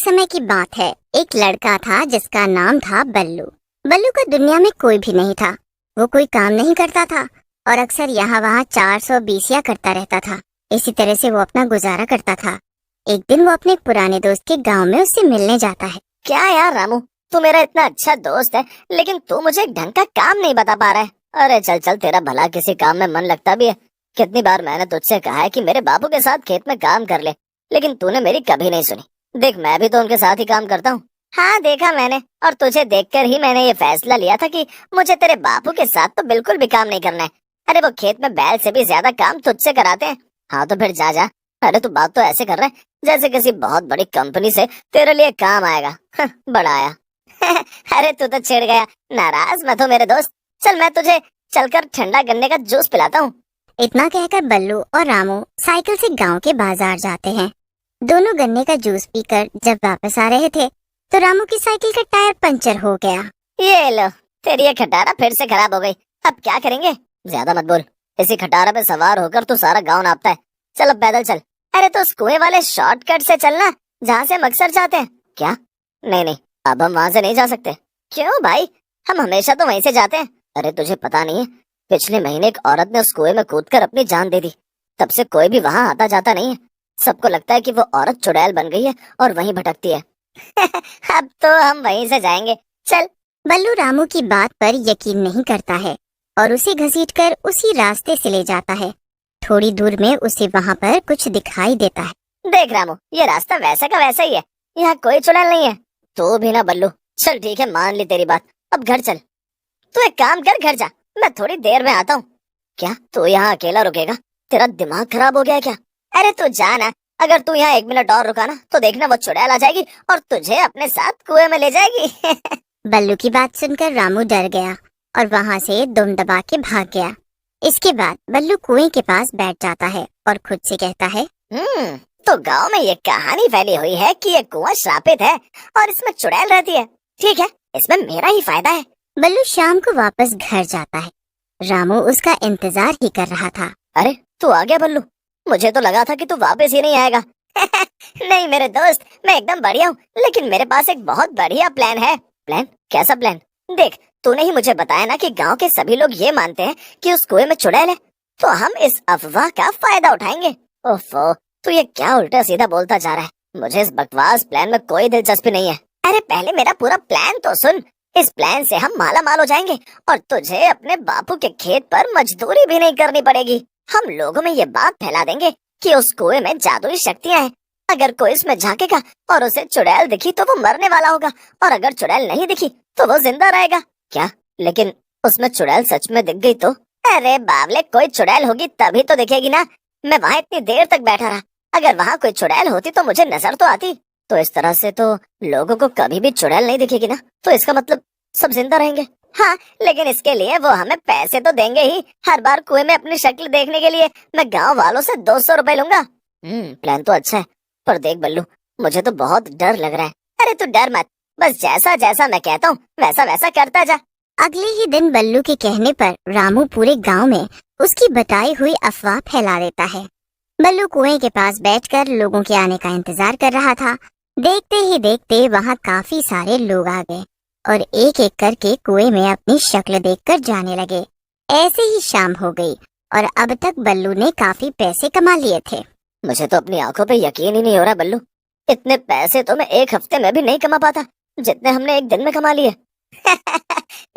समय की बात है। एक लड़का था जिसका नाम था बल्लू। बल्लू का दुनिया में कोई भी नहीं था। वो कोई काम नहीं करता था और अक्सर यहाँ वहाँ 420 करता रहता था। इसी तरह से वो अपना गुजारा करता था। एक दिन वो अपने एक पुराने दोस्त के गांव में उससे मिलने जाता है। क्या यार रामू, तू मेरा इतना अच्छा दोस्त है, लेकिन तू मुझे एक ढंग का काम नहीं बता पा रहा है। अरे चल चल, तेरा भला किसी काम में मन लगता भी है। कितनी बार मैंने तुझसे कहा है कि मेरे बापू के साथ खेत में काम कर ले, लेकिन तूने मेरी कभी नहीं सुनी। देख, मैं भी तो उनके साथ ही काम करता हूँ। हाँ देखा मैंने, और तुझे देखकर ही मैंने ये फैसला लिया था कि मुझे तेरे बापू के साथ तो बिल्कुल भी काम नहीं करना है। अरे वो खेत में बैल से भी ज्यादा काम तुझसे कराते हैं। हाँ तो फिर जा जा। अरे तू बात तो ऐसे कर रहा है जैसे किसी बहुत बड़ी कंपनी से तेरे लिए काम आएगा। बड़ा आया। अरे तू तो चिढ़ गया। नाराज मत हो मेरे दोस्त। चल मैं तुझे चलकर ठंडा गन्ने का जूस पिलाता हूँ। इतना कहकर बल्लू और रामू साइकिल से गांव के बाजार जाते हैं। दोनों गन्ने का जूस पीकर जब वापस आ रहे थे तो रामू की साइकिल का टायर पंचर हो गया। ये लो, तेरी ये खटारा फिर से खराब हो गई। अब क्या करेंगे? ज्यादा मत बोल। इसी खटारा पे सवार होकर तू सारा गांव नापता है। चल अब पैदल चल। अरे तो उस कुएं वाले शॉर्टकट से चलना, जहाँ से हम अक्सर जाते हैं। क्या? नहीं नहीं, अब हम वहाँ से नहीं जा सकते। क्यों भाई? हम हमेशा तो वहीं से जाते हैं। अरे तुझे पता नहीं है, पिछले महीने एक औरत ने उस कुएं में कूदकर अपनी जान दे दी। तब से कोई भी वहाँ आता जाता नहीं है। सबको लगता है कि वो औरत चुड़ैल बन गई है और वहीं भटकती है। अब तो हम वहीं से जाएंगे। चल। बल्लू रामू की बात पर यकीन नहीं करता है और उसे घसीटकर उसी रास्ते से ले जाता है। थोड़ी दूर में उसे वहाँ पर कुछ दिखाई देता है। देख रामू, ये रास्ता वैसा का वैसा ही है। यहाँ कोई चुड़ैल नहीं है। तो भी ना बल्लू। चल ठीक है, मान ली तेरी बात। अब घर चल। तू एक काम कर, घर जा, मैं थोड़ी देर में आता हूँ। क्या तू यहाँ अकेला रुकेगा? तेरा दिमाग खराब हो गया क्या? अरे तू जा ना। अगर तू यहाँ 1 मिनट और रुका ना तो देखना वो चुड़ैल आ जाएगी और तुझे अपने साथ कुएं में ले जाएगी। बल्लू की बात सुनकर रामू डर गया और वहाँ से दुम दबा के भाग गया। इसके बाद बल्लू कुएं के पास बैठ जाता है और खुद से कहता है, तो गांव में ये कहानी फैली हुई है कि ये कुआं श्रापित है और इसमें चुड़ैल रहती है। ठीक है, इसमें मेरा ही फायदा है। बल्लू शाम को वापस घर जाता है। रामू उसका इंतजार ही कर रहा था। अरे तू आ गया बल्लू? मुझे तो लगा था कि तू वापस ही नहीं आएगा। नहीं मेरे दोस्त, मैं एकदम बढ़िया हूँ, लेकिन मेरे पास एक बहुत बढ़िया प्लान है। प्लान? कैसा प्लान? देख, तूने ही मुझे बताया ना कि गांव के सभी लोग ये मानते हैं कि उस कुएं में चुड़ैल है, तो हम इस अफवाह का फायदा उठाएंगे। ओफो, तू ये क्या उल्टा सीधा बोलता जा रहा है? मुझे इस बकवास प्लान में कोई दिलचस्पी नहीं है। अरे पहले मेरा पूरा प्लान तो सुन। इस प्लान से हम माला माल हो जाएंगे और तुझे अपने बापू के खेत पर मजदूरी भी नहीं करनी पड़ेगी। हम लोगों में ये बात फैला देंगे कि उस कुएं में जादुई शक्तियां हैं। अगर कोई इसमें झांकेगा और उसे चुड़ैल दिखी तो वो मरने वाला होगा, और अगर चुड़ैल नहीं दिखी तो वो जिंदा रहेगा। क्या? लेकिन उसमें चुड़ैल सच में दिख गई तो? अरे बावले, कोई चुड़ैल होगी तभी तो दिखेगी ना। मैं वहाँ इतनी देर तक बैठा रहा। अगर वहाँ कोई चुड़ैल होती तो मुझे नजर तो आती। तो इस तरह से तो लोगों को कभी भी चुड़ैल नहीं दिखेगी ना, तो इसका मतलब सब जिंदा रहेंगे। हाँ, लेकिन इसके लिए वो हमें पैसे तो देंगे ही। हर बार कुएं में अपनी शक्ल देखने के लिए मैं गांव वालों से 200 रुपए लूंगा। प्लान तो अच्छा है, पर देख बल्लू, मुझे तो बहुत डर लग रहा है। अरे तू डर मत, बस जैसा जैसा मैं कहता हूँ वैसा वैसा करता जा। अगले ही दिन बल्लू के कहने पर रामू पूरे गांव में उसकी बताई हुई अफवाह फैला देता है। बल्लू कुएं के पास बैठकर लोगों के आने का इंतजार कर रहा था। देखते ही देखते वहाँ काफी सारे लोग आ गए और एक एक करके कुएं में अपनी शक्ल देखकर जाने लगे। ऐसे ही शाम हो गई और अब तक बल्लू ने काफी पैसे कमा लिए थे। मुझे तो अपनी आंखों पे यकीन ही नहीं हो रहा बल्लू। इतने पैसे तो मैं एक हफ्ते में भी नहीं कमा पाता जितने हमने एक दिन में कमा लिए।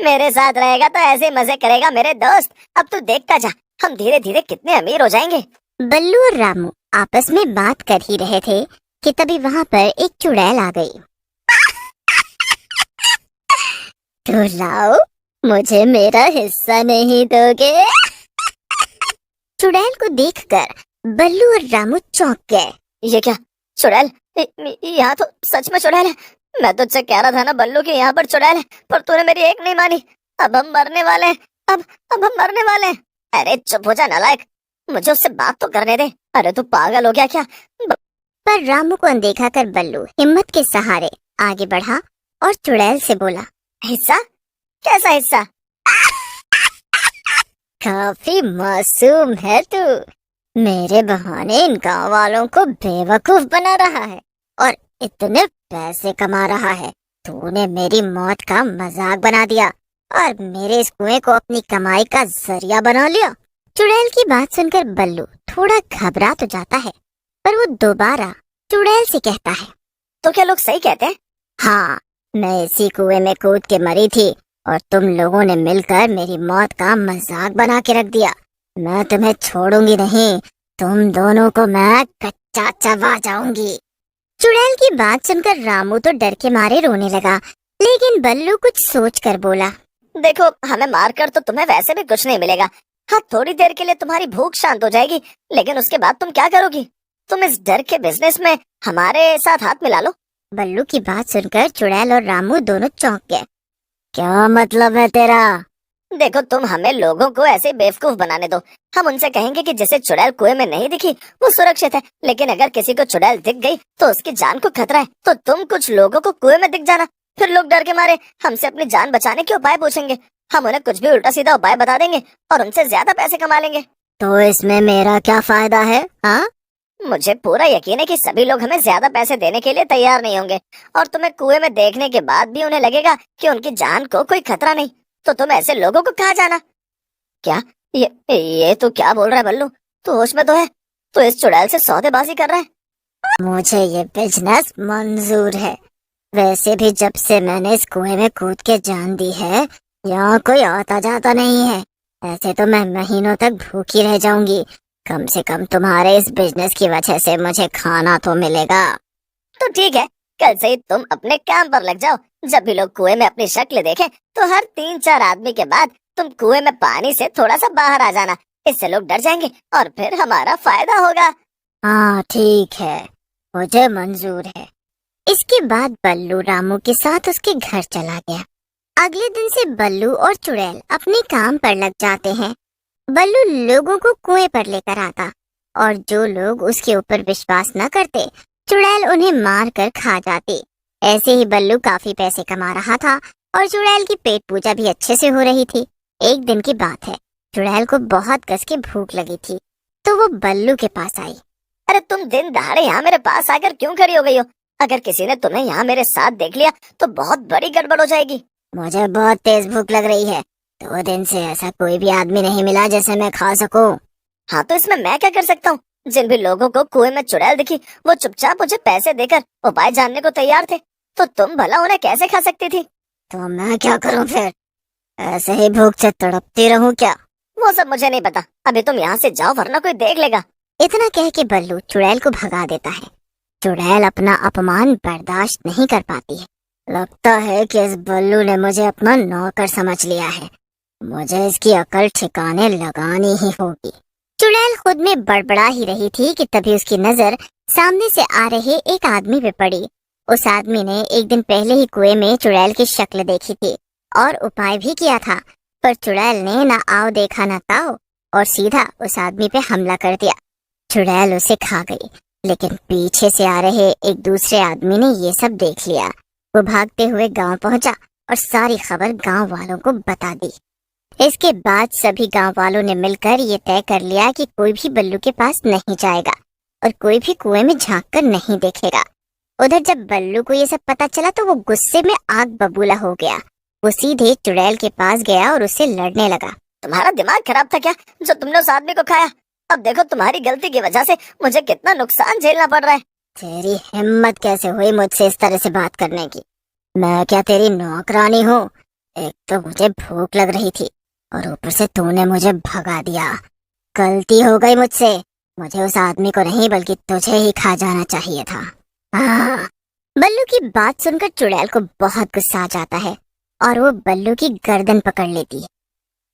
मेरे साथ रहेगा तो ऐसे मजे करेगा मेरे दोस्त। अब तू देखता जा, हम धीरे धीरे कितने अमीर हो जाएंगे। बल्लू और रामू आपस में बात कर ही रहे थे कि तभी वहाँ पर एक चुड़ैल आ गई। तो लाओ, मुझे मेरा हिस्सा नहीं दोगे? चुड़ैल को देखकर बल्लू और रामू चौंक गए। ये क्या? चुड़ैल? यहाँ तो सच में चुड़ैल है। मैं तुझसे कह रहा था ना बल्लू कि यहाँ पर चुड़ैल है, पर तूने मेरी एक नहीं मानी। अब हम मरने वाले हैं। अब हम मरने वाले हैं। अरे चुप हो जा नालायक, मुझे उससे बात तो करने दे। अरे तू पागल हो गया क्या? पर रामू को अनदेखा कर बल्लू हिम्मत के सहारे आगे बढ़ा और चुड़ैल से बोला, हिस्सा? कैसा हिस्सा? काफी मासूम है तू। मेरे बहाने इन गाँव वालों को बेवकूफ बना रहा है और इतने पैसे कमा रहा है। तूने मेरी मौत का मजाक बना दिया और मेरे इस कुएं को अपनी कमाई का जरिया बना लिया। चुड़ैल की बात सुनकर बल्लू थोड़ा घबरा तो जाता है, पर वो दोबारा चुड़ैल से कहता है, तो क्या लोग सही कहते हैं? हाँ, मैं इसी कुएं में कूद के मरी थी और तुम लोगों ने मिलकर मेरी मौत का मजाक बना के रख दिया। मैं तुम्हें छोड़ूंगी नहीं, तुम दोनों को मैं कच्चा चबा जाऊंगी। चुड़ैल की बात सुनकर रामू तो डर के मारे रोने लगा, लेकिन बल्लू कुछ सोच कर बोला, देखो, हमें मारकर तो तुम्हें वैसे भी कुछ नहीं मिलेगा। हाँ, थोड़ी देर के लिए तुम्हारी भूख शांत हो जाएगी, लेकिन उसके बाद तुम क्या करोगी? तुम इस डर के बिजनेस में हमारे साथ हाथ मिला लो। बल्लू की बात सुनकर चुड़ैल और रामू दोनों चौंक गए। क्या मतलब है तेरा? देखो, तुम हमें लोगों को ऐसे बेवकूफ बनाने दो। हम उनसे कहेंगे कि जिसे चुड़ैल कुएं में नहीं दिखी वो सुरक्षित है, लेकिन अगर किसी को चुड़ैल दिख गई तो उसकी जान को खतरा है। तो तुम कुछ लोगों को कुएं में दिख जाना, फिर लोग डर के मारे हमसे अपनी जान बचाने के उपाय पूछेंगे। हम उन्हें कुछ भी उल्टा सीधा उपाय बता देंगे और उनसे ज्यादा पैसे कमा लेंगे। तो इसमें मेरा क्या फायदा है? हाँ, मुझे पूरा यकीन है कि सभी लोग हमें ज्यादा पैसे देने के लिए तैयार नहीं होंगे, और तुम्हें कुएं में देखने के बाद भी उन्हें लगेगा कि उनकी जान को कोई खतरा नहीं। तो तुम ऐसे लोगों को कहाँ जाना? क्या ये तो क्या बोल रहा है बल्लू? तू होश में तो है? तो इस चुड़ैल से सौदेबाजी कर रहा है? मुझे ये बिजनेस मंजूर है। वैसे भी जब से मैंने इस कुएं में कूद के जान दी है, यहाँ कोई आता जाता नहीं है। ऐसे तो मैं महीनों तक भूखी रह जाऊंगी। कम से कम तुम्हारे इस बिजनेस की वजह से मुझे खाना तो मिलेगा। तो ठीक है, कल से ही तुम अपने काम पर लग जाओ। जब भी लोग कुएं में अपनी शक्ल देखें तो हर 3-4 आदमी के बाद तुम कुएं में पानी से थोड़ा सा बाहर आ जाना। इससे लोग डर जाएंगे और फिर हमारा फायदा होगा। हाँ ठीक है, मुझे मंजूर है। इसके बाद बल्लू रामू के साथ उसके घर चला गया। अगले दिन से बल्लू और चुड़ैल अपने काम पर लग जाते हैं। बल्लू लोगों को कुएं पर लेकर आता और जो लोग उसके ऊपर विश्वास न करते, चुड़ैल उन्हें मार कर खा जाती। ऐसे ही बल्लू काफी पैसे कमा रहा था और चुड़ैल की पेट पूजा भी अच्छे से हो रही थी। एक दिन की बात है, चुड़ैल को बहुत कस के भूख लगी थी, तो वो बल्लू के पास आई। अरे तुम दिन दहाड़े यहाँ मेरे पास आकर क्यों खड़ी हो गई हो? अगर किसी ने तुम्हें यहाँ मेरे साथ देख लिया तो बहुत बड़ी गड़बड़ हो जाएगी। मुझे बहुत तेज भूख लग रही है। 2 दिन से ऐसा कोई भी आदमी नहीं मिला जिसे मैं खा सकूं। हाँ, तो इसमें मैं क्या कर सकता हूँ? जिन भी लोगों को कुएं में चुड़ैल दिखी वो चुपचाप मुझे पैसे देकर उपाय जानने को तैयार थे, तो तुम भला उन्हें कैसे खा सकती थी? तो मैं क्या करूं फिर? ऐसे ही भूख से तड़पती रहूं क्या? वो सब मुझे नहीं पता। अभी तुम यहाँ से जाओ वरना कोई देख लेगा। इतना कह के बल्लू चुड़ैल को भगा देता है। चुड़ैल अपना अपमान बर्दाश्त नहीं कर पाती है। लगता है कि इस बल्लू ने मुझे अपना नौकर समझ लिया है। मुझे इसकी अकल ठिकाने लगानी ही होगी। चुड़ैल खुद में बड़बड़ा ही रही थी कि तभी उसकी नजर सामने से आ रहे एक आदमी पे पड़ी। उस आदमी ने एक दिन पहले ही कुएं में चुड़ैल की शक्ल देखी थी और उपाय भी किया था, पर चुड़ैल ने न आओ देखा न ताओ और सीधा उस आदमी पे हमला कर दिया। चुड़ैल उसे खा गई, लेकिन पीछे से आ रहे एक दूसरे आदमी ने ये सब देख लिया। वो भागते हुए गांव पहुंचा और सारी खबर गांव वालों को बता दी। इसके बाद सभी गांव वालों ने मिलकर ये तय कर लिया कि कोई भी बल्लू के पास नहीं जाएगा और कोई भी कुएं में झांक कर नहीं देखेगा। उधर जब बल्लू को ये सब पता चला तो वो गुस्से में आग बबूला हो गया। वो सीधे चुड़ैल के पास गया और उससे लड़ने लगा। तुम्हारा दिमाग खराब था क्या जो तुमने उस आदमी को खाया? अब देखो तुम्हारी गलती की वजह से मुझे कितना नुकसान झेलना पड़ रहा है। तेरी हिम्मत कैसे हुई मुझसे इस तरह से बात करने की? मैं क्या तेरी नौकरानी हूँ? एक तो मुझे भूख लग रही थी और ऊपर से तूने मुझे भगा दिया। गलती हो गई मुझसे। मुझे उस आदमी को नहीं बल्कि तुझे ही खा जाना चाहिए था। बल्लू की बात सुनकर चुड़ैल को बहुत गुस्सा आ जाता है और वो बल्लू की गर्दन पकड़ लेती है।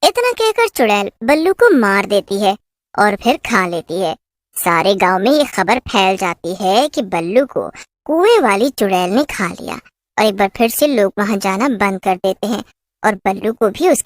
इतना कहकर चुड़ैल बल्लू को मार देती है और फिर खा लेती है। सारे गांव में ये खबर फैल जाती है कि बल्लू को कुएं वाली चुड़ैल ने खा लिया और एक बार फिर से लोग वहां जाना बंद कर देते हैं और बल्लू को भी उसकी